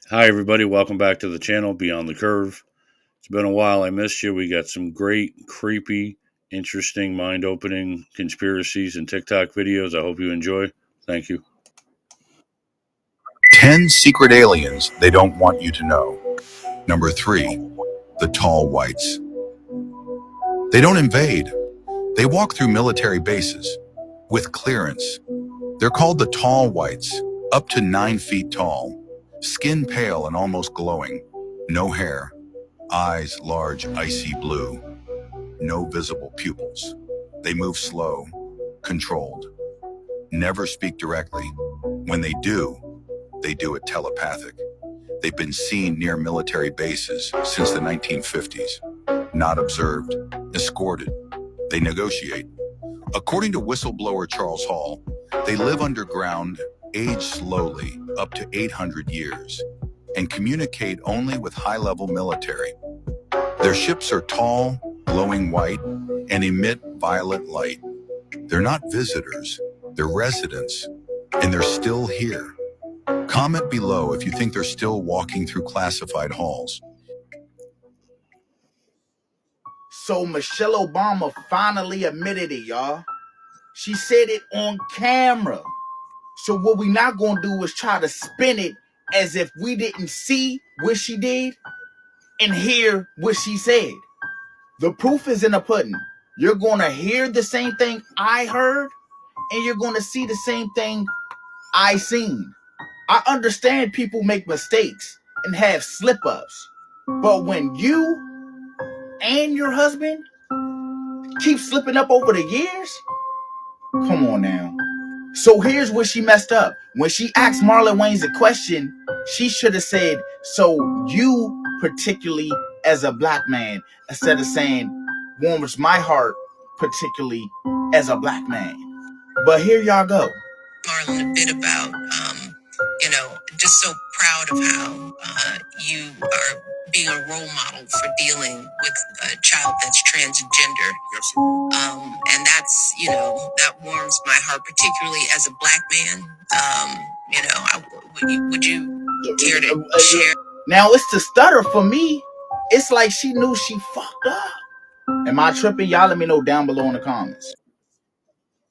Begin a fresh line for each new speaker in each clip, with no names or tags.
Hi, everybody. Welcome back to the channel, Beyond the Curve. It's been a while. I missed you. We got some great, creepy, interesting, mind opening conspiracies and TikTok videos. I hope you enjoy. Thank you.
10 secret aliens they don't want you to know. Number 3, the tall whites. They don't invade. They walk through military bases with clearance. They're called the tall whites, up to 9 feet tall, skin pale and almost glowing, no hair, eyes large, icy blue, no visible pupils. They move slow, controlled, never speak directly. When they do it telepathic. They've been seen near military bases since the 1950s. Not observed, escorted. They negotiate. According to whistleblower Charles Hall, they live underground, age slowly, up to 800 years, and communicate only with high-level military. Their ships are tall, glowing white, and emit violet light. They're not visitors, they're residents, and they're still here. Comment below if you think they're still walking through classified halls.
So Michelle Obama finally admitted it, y'all. She said it on camera. So what we not gonna do is try to spin it as if we didn't see what she did and hear what she said. The proof is in the pudding. You're gonna hear the same thing I heard, and you're gonna see the same thing I seen. I understand people make mistakes and have slip-ups, but when you and your husband keep slipping up over the years, come on now. So here's where she messed up. When she asked Marlon Wayans a question, she should have said, so you particularly as a black man, instead of saying, warms my heart particularly as a black man. But here y'all go. Marlon, a bit about, just so proud of how you are being a role model for dealing with a child that's transgender. And that's, that warms my heart, particularly as a black man. Would you care to share? Now it's the stutter for me. It's like she knew she fucked up. Am I tripping? Y'all let me know down below in the comments.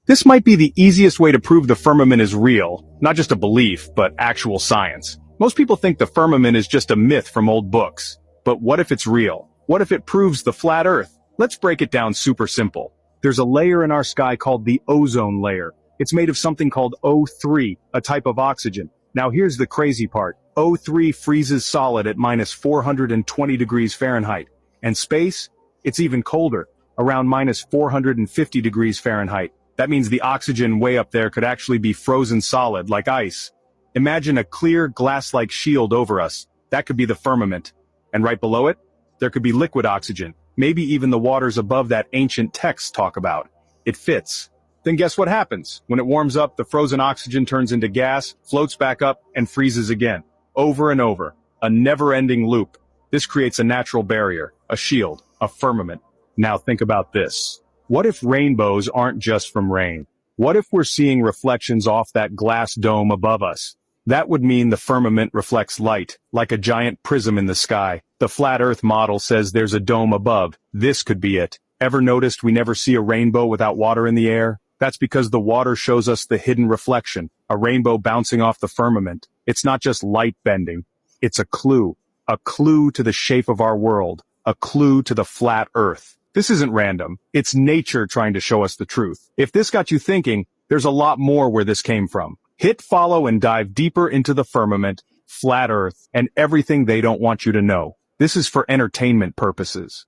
This might be the easiest way to prove the firmament is real, not just a belief, but actual science. Most people think the firmament is just a myth from old books. But what if it's real? What if it proves the flat Earth? Let's break it down super simple. There's a layer in our sky called the ozone layer. It's made of something called O3, a type of oxygen. Now here's the crazy part. O3 freezes solid at minus 420 degrees Fahrenheit. And space? It's even colder, around minus 450 degrees Fahrenheit. That means the oxygen way up there could actually be frozen solid, like ice. Imagine a clear, glass-like shield over us. That could be the firmament. And right below it, there could be liquid oxygen, maybe even the waters above that ancient texts talk about. It fits. Then guess what happens? When it warms up, the frozen oxygen turns into gas, floats back up, and freezes again. Over and over. A never-ending loop. This creates a natural barrier, a shield, a firmament. Now think about this. What if rainbows aren't just from rain? What if we're seeing reflections off that glass dome above us? That would mean the firmament reflects light, like a giant prism in the sky. The flat Earth model says there's a dome above. This could be it. Ever noticed we never see a rainbow without water in the air? That's because the water shows us the hidden reflection, a rainbow bouncing off the firmament. It's not just light bending. It's a clue to the shape of our world, a clue to the flat Earth. This isn't random. It's nature trying to show us the truth. If this got you thinking, there's a lot more where this came from. Hit follow and dive deeper into the firmament, flat Earth, and everything they don't want you to know. This is for entertainment purposes.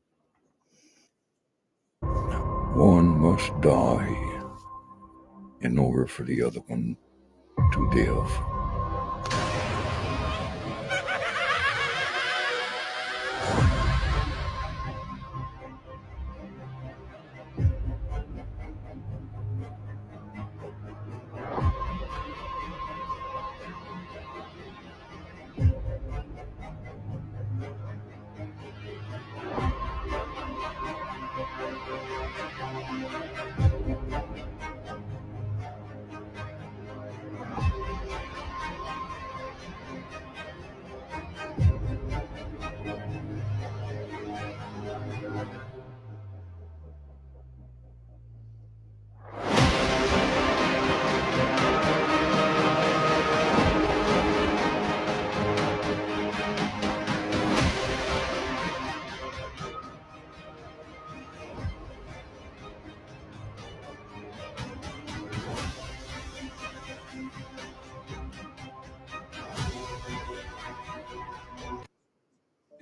One must die in order for the other one to live.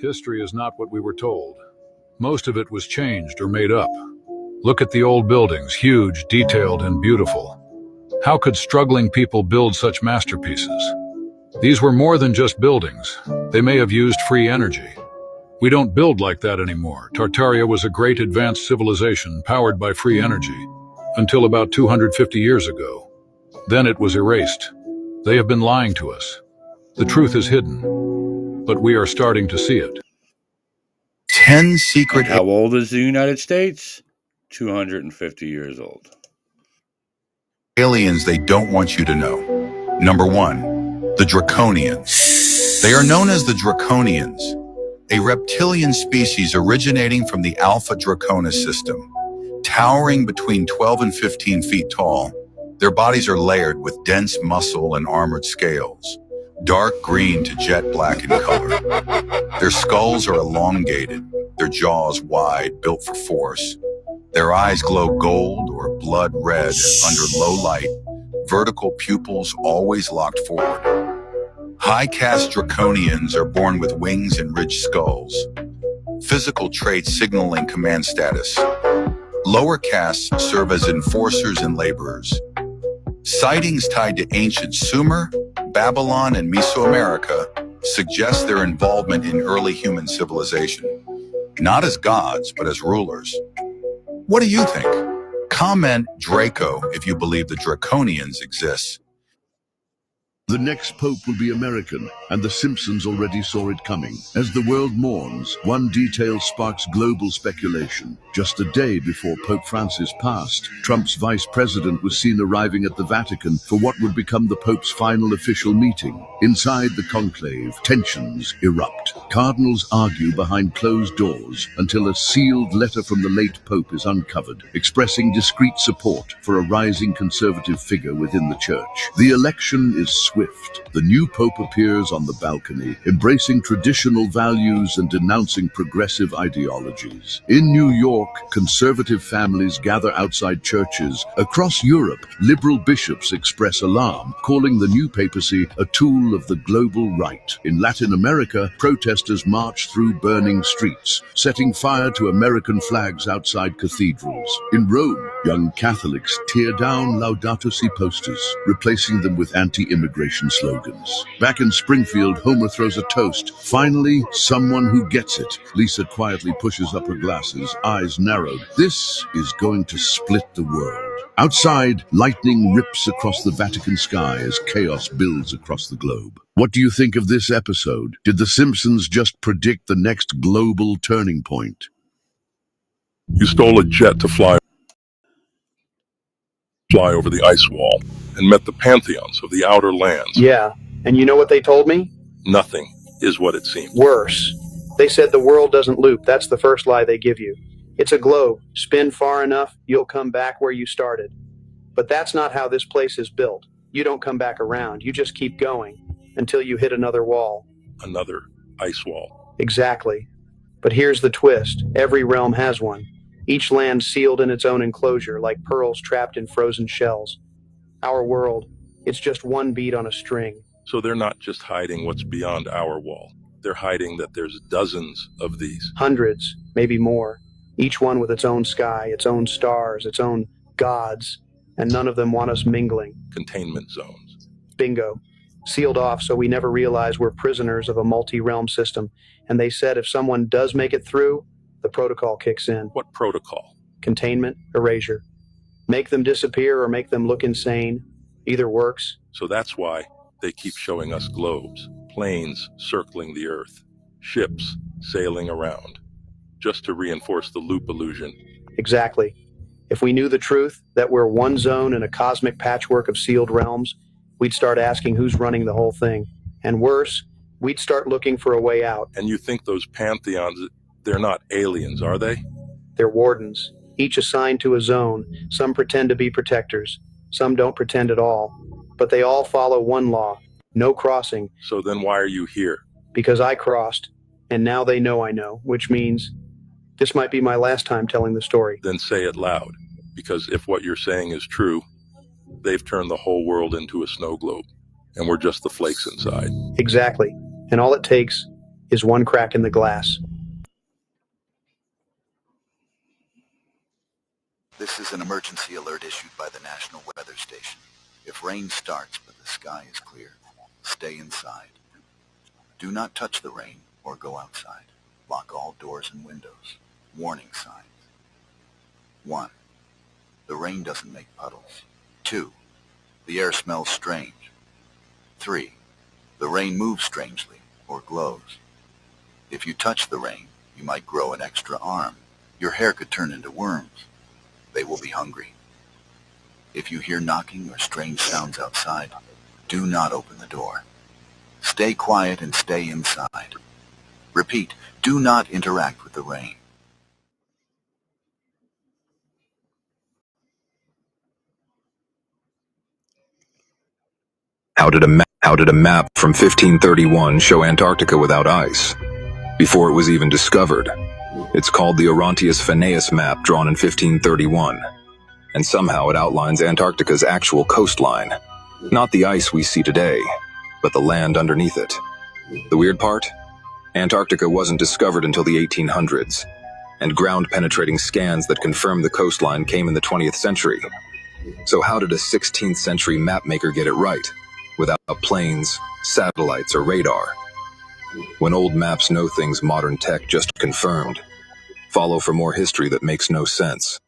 History is not what we were told. Most of it was changed or made up. Look at the old buildings, huge, detailed, and beautiful. How could struggling people build such masterpieces? These were more than just buildings. They may have used free energy. We don't build like that anymore. Tartaria was a great advanced civilization powered by free energy, until about 250 years ago. Then it was erased. They have been lying to us. The truth is hidden, but we are starting to see it.
10 secret
And how old is the United States? 250 years old.
aliens they don't want you to know. Number 1, the Draconians. They are known as the Draconians, a reptilian species originating from the Alpha Draconis system. Towering between 12 and 15 feet tall, their bodies are layered with dense muscle and armored scales, dark green to jet black in color. Their skulls are elongated, their jaws wide, built for force. Their eyes glow gold or blood red under low light, vertical pupils always locked forward. High caste Draconians are born with wings and ridged skulls, physical traits signaling command status. Lower castes serve as enforcers and laborers. Sightings tied to ancient Sumer, Babylon, and Mesoamerica suggest their involvement in early human civilization, not as gods, but as rulers. What do you think? Comment Draco if you believe the Draconians exist.
The next pope will be American, and The Simpsons already saw it coming. As the world mourns, one detail sparks global speculation. Just a day before Pope Francis passed, Trump's vice president was seen arriving at the Vatican for what would become the Pope's final official meeting. Inside the conclave, tensions erupt. Cardinals argue behind closed doors until a sealed letter from the late Pope is uncovered, expressing discreet support for a rising conservative figure within the church. The election is swift. The new pope appears on the balcony, embracing traditional values and denouncing progressive ideologies. In New York, conservative families gather outside churches. Across Europe, liberal bishops express alarm, calling the new papacy a tool of the global right. In Latin America, protesters march through burning streets, setting fire to American flags outside cathedrals. In Rome, young Catholics tear down Laudato Si posters, replacing them with anti-immigration slogans. Back in Springfield, Homer throws a toast. Finally, someone who gets it. Lisa quietly pushes up her glasses, eyes narrowed. This is going to split the world. Outside, lightning rips across the Vatican sky as chaos builds across the globe. What do you think of this episode? Did The Simpsons just predict the next global turning point?
You stole a jet to fly over the ice wall and met the pantheons of the outer lands.
Yeah, and you know what they told me?
Nothing is what it seems.
Worse. They said the world doesn't loop. That's the first lie they give you. It's a globe. Spin far enough, you'll come back where you started. But that's not how this place is built. You don't come back around. You just keep going until you hit another wall.
Another ice wall.
Exactly. But here's the twist. Every realm has one. Each land sealed in its own enclosure, like pearls trapped in frozen shells. Our world, it's just one bead on a string.
So they're not just hiding what's beyond our wall. They're hiding that there's dozens of these.
Hundreds, maybe more. Each one with its own sky, its own stars, its own gods. And none of them want us mingling.
Containment zones.
Bingo. Sealed off so we never realize we're prisoners of a multi-realm system. And they said if someone does make it through, the protocol kicks in.
What protocol?
Containment, erasure. Make them disappear or make them look insane. Either works.
So that's why they keep showing us globes, planes circling the Earth, ships sailing around, just to reinforce the loop illusion.
Exactly. If we knew the truth, that we're one zone in a cosmic patchwork of sealed realms, we'd start asking who's running the whole thing. And worse, we'd start looking for a way out.
And you think those pantheons, they're not aliens, are they?
They're wardens, each assigned to a zone. Some pretend to be protectors. Some don't pretend at all. But they all follow one law, no crossing.
So then why are you here?
Because I crossed, and now they know I know, which means this might be my last time telling the story.
Then say it loud, because if what you're saying is true, they've turned the whole world into a snow globe, and we're just the flakes inside.
Exactly. And all it takes is one crack in the glass.
This is an emergency alert issued by the National Weather Station. If rain starts but the sky is clear, stay inside. Do not touch the rain or go outside. Lock all doors and windows. Warning signs. 1. The rain doesn't make puddles. 2. The air smells strange. 3. The rain moves strangely or glows. If you touch the rain, you might grow an extra arm. Your hair could turn into worms. They will be hungry. If you hear knocking or strange sounds outside, do not open the door. Stay quiet and stay inside. Repeat, do not interact with the rain.
How did a map from 1531 show Antarctica without ice? Before it was even discovered. It's called the Orontius Phineus map, drawn in 1531. And somehow it outlines Antarctica's actual coastline. Not the ice we see today, but the land underneath it. The weird part? Antarctica wasn't discovered until the 1800s, and ground-penetrating scans that confirmed the coastline came in the 20th century. So how did a 16th century mapmaker get it right, without planes, satellites, or radar? When old maps know things modern tech just confirmed. Follow for more history that makes no sense.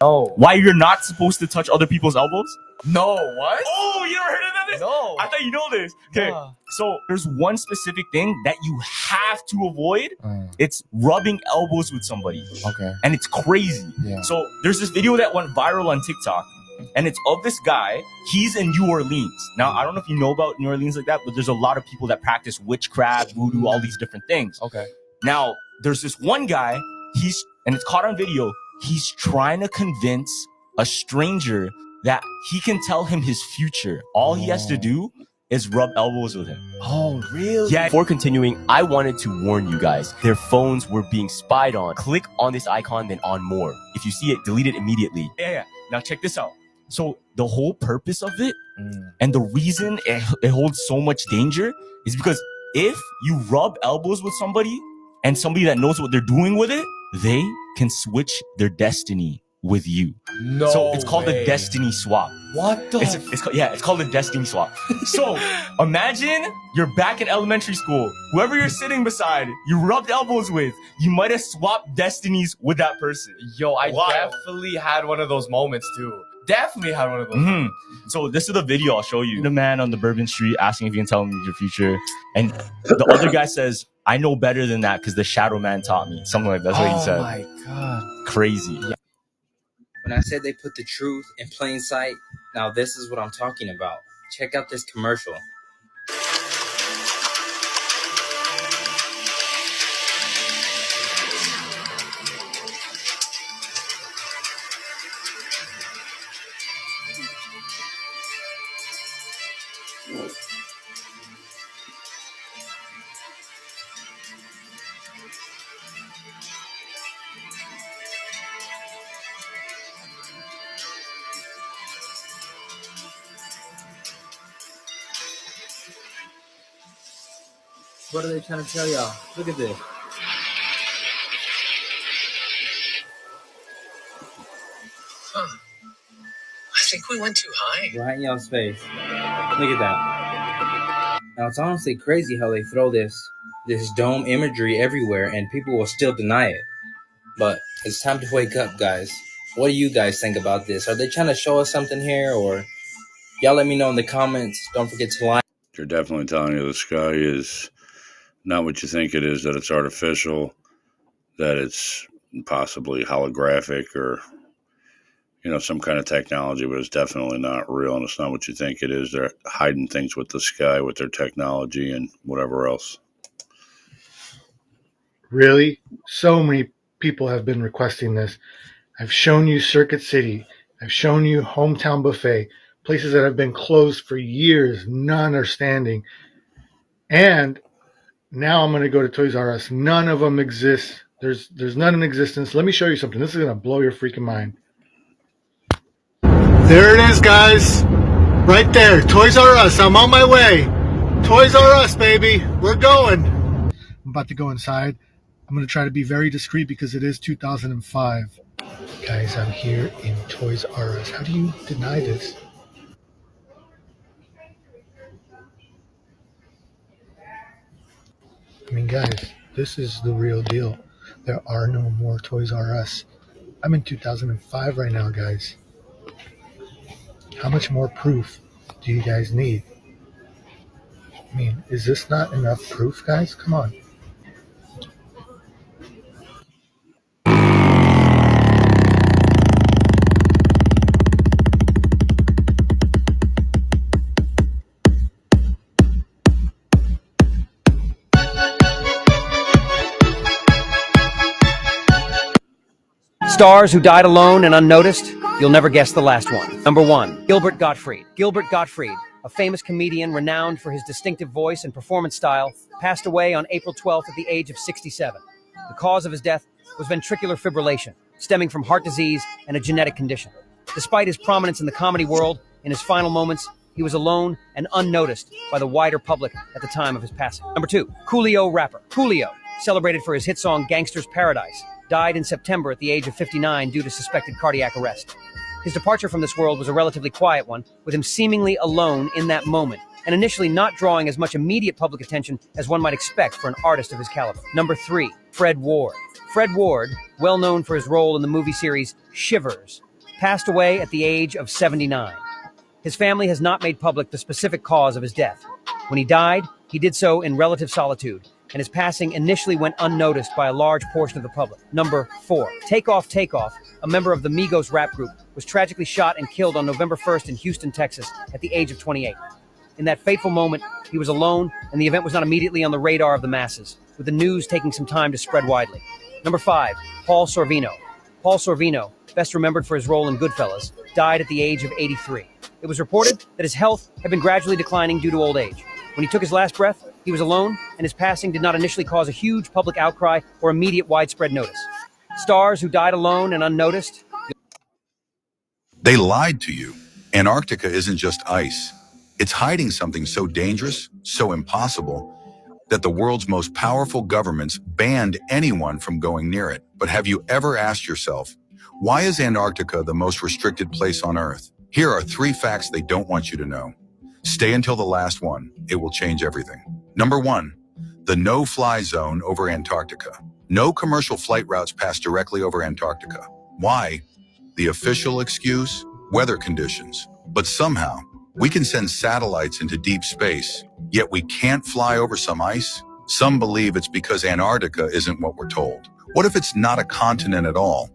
No.
Why you're not supposed to touch other people's elbows?
No, what?
Oh, you never heard of this?
No.
I thought you know this. Okay, so there's one specific thing that you have to avoid. It's rubbing elbows with somebody.
Okay.
And it's crazy.
Yeah.
So there's this video that went viral on TikTok, and it's of this guy. He's in New Orleans. Now, I don't know if you know about New Orleans like that, but there's a lot of people that practice witchcraft, voodoo, all these different things.
Okay.
Now, there's this one guy, and it's caught on video, he's trying to convince a stranger that he can tell him his future. All he has to do is rub elbows with him.
Oh, really?
Yeah.
Before continuing, I wanted to warn you guys. Their phones were being spied on. Click on this icon, then on more. If you see it, delete it immediately.
Yeah. Now check this out. So the whole purpose of it and the reason it holds so much danger is because if you rub elbows with somebody and somebody that knows what they're doing with it, they can switch their destiny with you.
No.
So it's called
way.
a destiny swap.
What the?
It's called a destiny swap. So imagine you're back in elementary school. Whoever you're sitting beside, you rubbed elbows with, you might have swapped destinies with that person.
Yo, I
Wild.
definitely had one of those moments too. Definitely had one of those.
So this is the video I'll show you. The man on the Bourbon Street asking if you can tell him your future. And the other guy says, I know better than that because the shadow man taught me. Something like that. That's what he said.
Oh my god.
Crazy.
Yeah.
When I said they put the truth in plain sight, now this is what I'm talking about. Check out this commercial. What are they trying to tell y'all? Look at this.
I think we went too high.
Right in y'all's face. Look at that. Now it's honestly crazy how they throw this dome imagery everywhere and people will still deny it. But it's time to wake up, guys. What do you guys think about this? Are they trying to show us something here, or y'all let me know in the comments. Don't forget to like.
They're definitely telling you the sky is not what you think it is, that it's artificial, that it's possibly holographic or, some kind of technology, but it's definitely not real, and it's not what you think it is. They're hiding things with the sky, with their technology and whatever else.
Really? So many people have been requesting this. I've shown you Circuit City. I've shown you Hometown Buffet. places that have been closed for years. None are standing. And now I'm going to go to Toys R Us. None of them exist. There's none in existence. Let me show you something. This is going to blow your freaking mind. There it is, guys. Right there. Toys R Us. I'm on my way. Toys R Us, baby. We're going. I'm about to go inside. I'm going to try to be very discreet because it is 2005. Guys, I'm here in Toys R Us. How do you deny this? I mean, guys, this is the real deal. There are no more Toys R Us. I'm in 2005 right now, guys. How much more proof do you guys need? I mean, is this not enough proof, guys? Come on.
Stars who died alone and unnoticed, you'll never guess the last one. Number 1, Gilbert Gottfried. Gilbert Gottfried, a famous comedian renowned for his distinctive voice and performance style, passed away on April 12th at the age of 67. The cause of his death was ventricular fibrillation, stemming from heart disease and a genetic condition. Despite his prominence in the comedy world, in his final moments, he was alone and unnoticed by the wider public at the time of his passing. Number 2, Coolio rapper. Coolio, celebrated for his hit song Gangsta's Paradise, died in September at the age of 59 due to suspected cardiac arrest. His departure from this world was a relatively quiet one, with him seemingly alone in that moment, and initially not drawing as much immediate public attention as one might expect for an artist of his caliber. Number 3, Fred Ward. Fred Ward, well known for his role in the movie series Shivers, passed away at the age of 79. His family has not made public the specific cause of his death. When he died, he did so in relative solitude, and his passing initially went unnoticed by a large portion of the public. Number 4, Takeoff Takeoff, a member of the Migos rap group, was tragically shot and killed on November 1st in Houston, Texas, at the age of 28. In that fateful moment, he was alone, and the event was not immediately on the radar of the masses, with the news taking some time to spread widely. Number 5, Paul Sorvino. Paul Sorvino, best remembered for his role in Goodfellas, died at the age of 83. It was reported that his health had been gradually declining due to old age. When he took his last breath, he was alone, and his passing did not initially cause a huge public outcry or immediate widespread notice. Stars who died alone and unnoticed.
They lied to you. Antarctica isn't just ice. It's hiding something so dangerous, so impossible, that the world's most powerful governments banned anyone from going near it. But have you ever asked yourself, why is Antarctica the most restricted place on Earth? Here are 3 facts they don't want you to know. Stay until the last one. It will change everything. Number 1, the no-fly zone over Antarctica. No commercial flight routes pass directly over Antarctica. Why? The official excuse? Weather conditions. But somehow, we can send satellites into deep space, yet we can't fly over some ice? Some believe it's because Antarctica isn't what we're told. What if it's not a continent at all,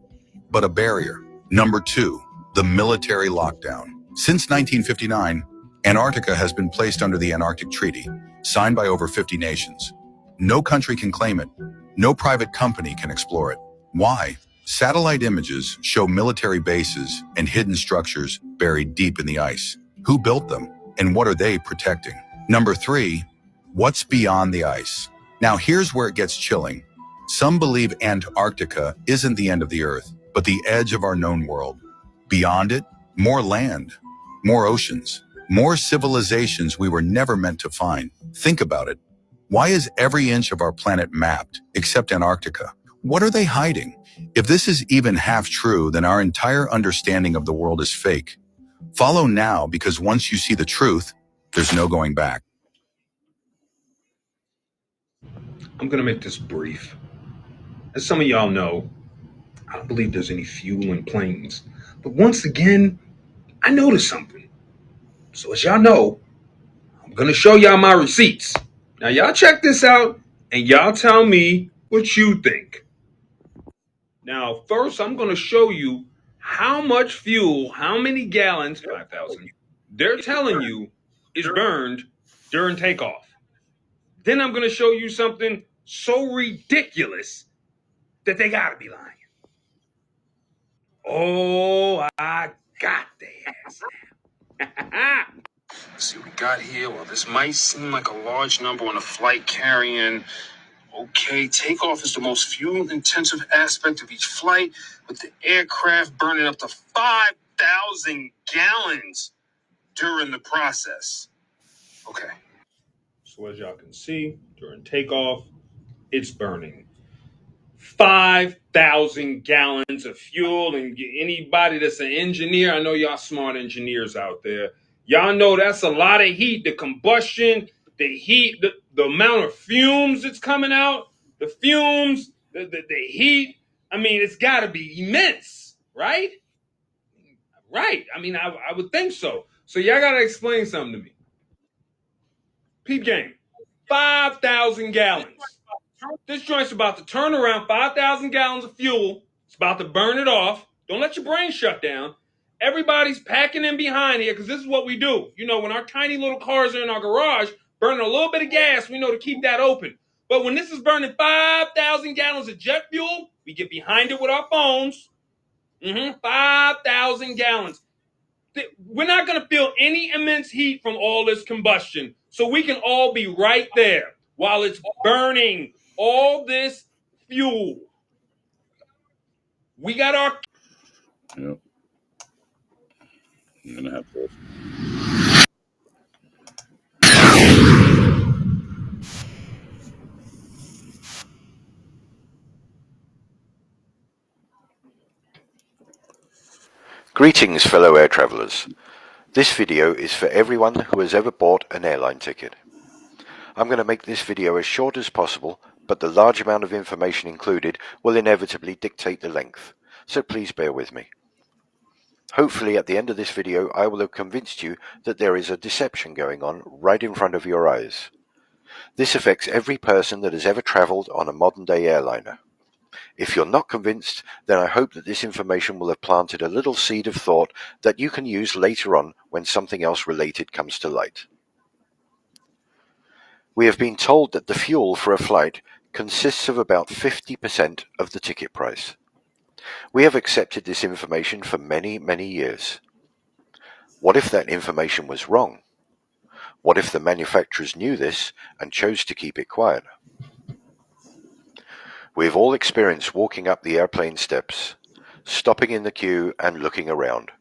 but a barrier? Number 2, the military lockdown. Since 1959, Antarctica has been placed under the Antarctic Treaty, signed by over 50 nations. No country can claim it. No private company can explore it. Why? Satellite images show military bases and hidden structures buried deep in the ice. Who built them, and what are they protecting? Number 3, what's beyond the ice? Now here's where it gets chilling. Some believe Antarctica isn't the end of the Earth, but the edge of our known world. Beyond it, more land, more oceans, more civilizations we were never meant to find. Think about it. Why is every inch of our planet mapped, except Antarctica? What are they hiding? If this is even half true, then our entire understanding of the world is fake. Follow now, because once you see the truth, there's no going back.
I'm gonna make this brief. As some of y'all know, I don't believe there's any fuel in planes. But once again, I noticed something. So as y'all know, I'm gonna show y'all my receipts. Now y'all check this out and y'all tell me what you think. Now first I'm gonna show you how much fuel, how many gallons, 5,000, they're telling you is burned during takeoff. Then I'm gonna show you something so ridiculous that they gotta be lying. Oh, I got the ass now. Let's see what we got here. Well, this might seem like a large number on a flight carrying. Okay, takeoff is the most fuel-intensive aspect of each flight, with the aircraft burning up to 5,000 gallons during the process. Okay. So as y'all can see, during takeoff, it's burning 5,000 gallons of fuel. And anybody that's an engineer, I know y'all smart engineers out there, y'all know that's a lot of heat. The combustion, the heat, the amount of fumes that's coming out, the fumes, the heat. I mean, it's got to be immense, right? Right. I mean, I would think so. So y'all got to explain something to me. Peep game. 5,000 gallons. This joint's about to turn around 5,000 gallons of fuel. It's about to burn it off. Don't let your brain shut down. Everybody's packing in behind here because this is what we do. You know, when our tiny little cars are in our garage, burning a little bit of gas, we know to keep that open. But when this is burning 5,000 gallons of jet fuel, we get behind it with our phones. 5,000 gallons. We're not going to feel any immense heat from all this combustion. So we can all be right there while it's burning all this fuel. We got our...
Yep. I'm going to have to...
Greetings, fellow air travelers. This video is for everyone who has ever bought an airline ticket. I'm going to make this video as short as possible, but the large amount of information included will inevitably dictate the length, so please bear with me. Hopefully at the end of this video I will have convinced you that there is a deception going on right in front of your eyes. This affects every person that has ever travelled on a modern-day airliner. If you're not convinced, then I hope that this information will have planted a little seed of thought that you can use later on when something else related comes to light. We have been told that the fuel for a flight consists of about 50% of the ticket price. We have accepted this information for many, many years. What if that information was wrong? What if the manufacturers knew this and chose to keep it quiet? We've all experienced walking up the airplane steps, stopping in the queue and looking around.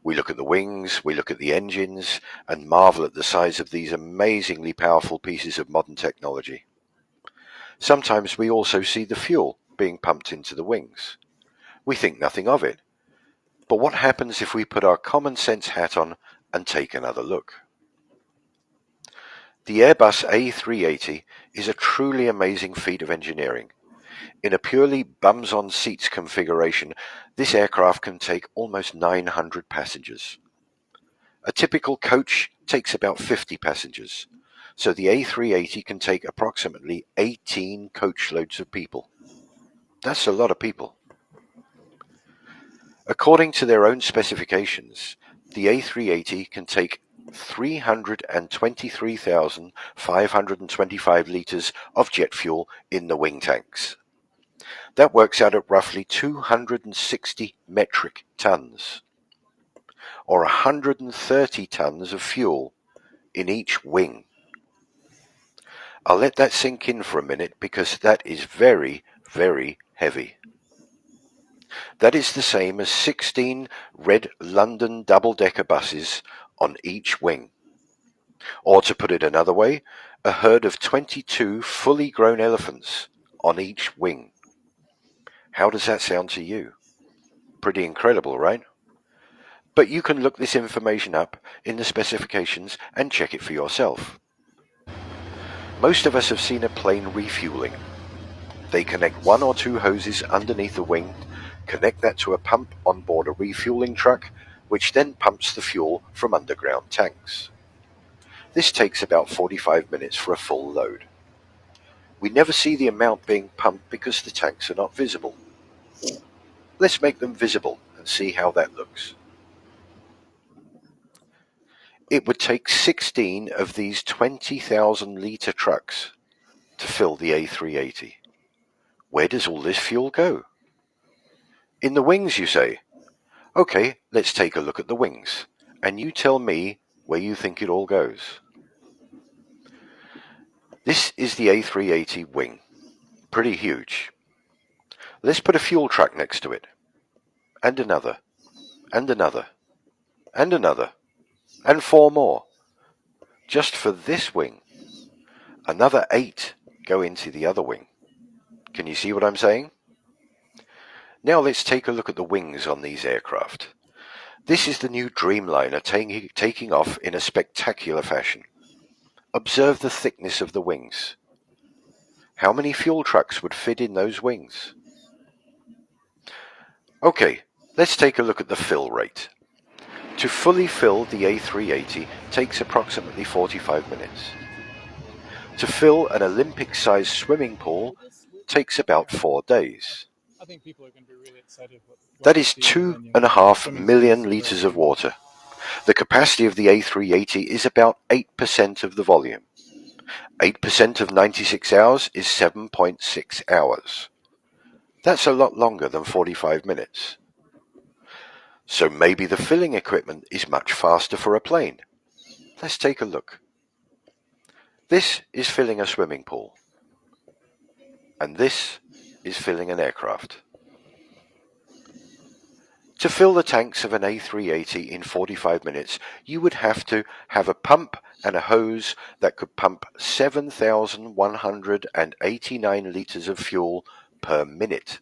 We look at the wings, we look at the engines, and marvel at the size of these amazingly powerful pieces of modern technology. Sometimes we also see the fuel being pumped into the wings. We think nothing of it. But what happens if we put our common sense hat on and take another look? The Airbus A380 is a truly amazing feat of engineering. In a purely bums-on-seats configuration, this aircraft can take almost 900 passengers. A typical coach takes about 50 passengers, so the A380 can take approximately 18 coachloads of people. That's a lot of people. According to their own specifications, the A380 can take 323,525 litres of jet fuel in the wing tanks. That works out at roughly 260 metric tons, or 130 tons of fuel in each wing. I'll let that sink in for a minute because that is very, very heavy. That is the same as 16 red London double-decker buses on each wing. Or to put it another way, a herd of 22 fully grown elephants on each wing. How does that sound to you? Pretty incredible, right? But you can look this information up in the specifications and check it for yourself. Most of us have seen a plane refueling. They connect one or two hoses underneath the wing, connect that to a pump on board a refueling truck, which then pumps the fuel from underground tanks. This takes about 45 minutes for a full load. We never see the amount being pumped because the tanks are not visible. Let's make them visible and see how that looks. It would take 16 of these 20,000 litre trucks to fill the A380. Where does all this fuel go? In the wings, you say? Okay, let's take a look at the wings and you tell me where you think it all goes. This is the A380 wing. Pretty huge. Let's put a fuel truck next to it. And another. And another. And another. And 4 more. Just for this wing. Another 8 go into the other wing. Can you see what I'm saying? Now let's take a look at the wings on these aircraft. This is the new Dreamliner taking off in a spectacular fashion. Observe the thickness of the wings. How many fuel trucks would fit in those wings? Okay, let's take a look at the fill rate. To fully fill the A380 takes approximately 45 minutes. To fill an Olympic-sized swimming pool takes about 4 days. That is 2.5 million litres of water. The capacity of the A380 is about 8% of the volume. 8% of 96 hours is 7.6 hours. That's a lot longer than 45 minutes. So maybe the filling equipment is much faster for a plane. Let's take a look. This is filling a swimming pool. And this is filling an aircraft. To fill the tanks of an A380 in 45 minutes, you would have to have a pump and a hose that could pump 7,189 litres of fuel per minute.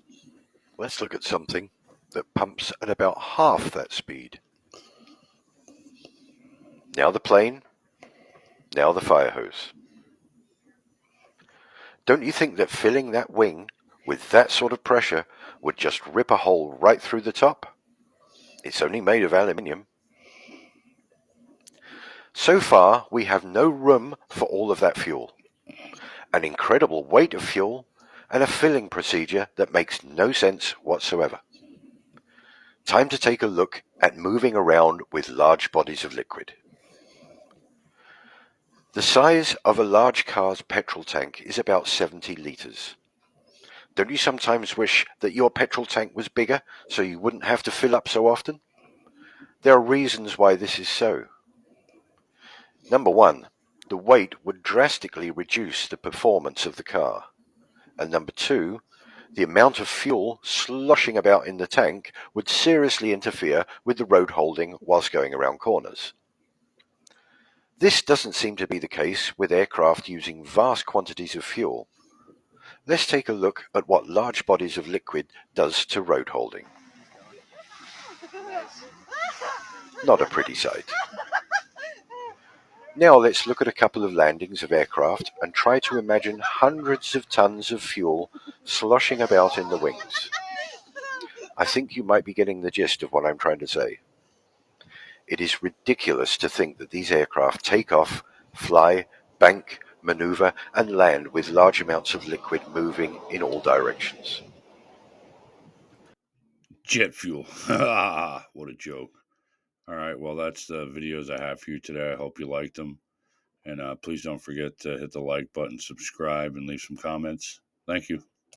Let's look at something that pumps at about half that speed. Now the plane, now the fire hose. Don't you think that filling that wing with that sort of pressure would just rip a hole right through the top? It's only made of aluminium. So far, we have no room for all of that fuel. An incredible weight of fuel and a filling procedure that makes no sense whatsoever. Time to take a look at moving around with large bodies of liquid. The size of a large car's petrol tank is about 70 litres. Don't you sometimes wish that your petrol tank was bigger so you wouldn't have to fill up so often? There are reasons why this is so. Number one, the weight would drastically reduce the performance of the car. And number two, the amount of fuel sloshing about in the tank would seriously interfere with the road holding whilst going around corners. This doesn't seem to be the case with aircraft using vast quantities of fuel. Let's take a look at what large bodies of liquid does to road holding. Not a pretty sight. Now let's look at a couple of landings of aircraft and try to imagine hundreds of tons of fuel sloshing about in the wings. I think you might be getting the gist of what I'm trying to say. It is ridiculous to think that these aircraft take off, fly, bank, maneuver, and land with large amounts of liquid moving in all directions.
Jet fuel. What a joke. All right, well, that's the videos I have for you today. I hope you liked them. And please don't forget to hit the like button, subscribe, and leave some comments. Thank you.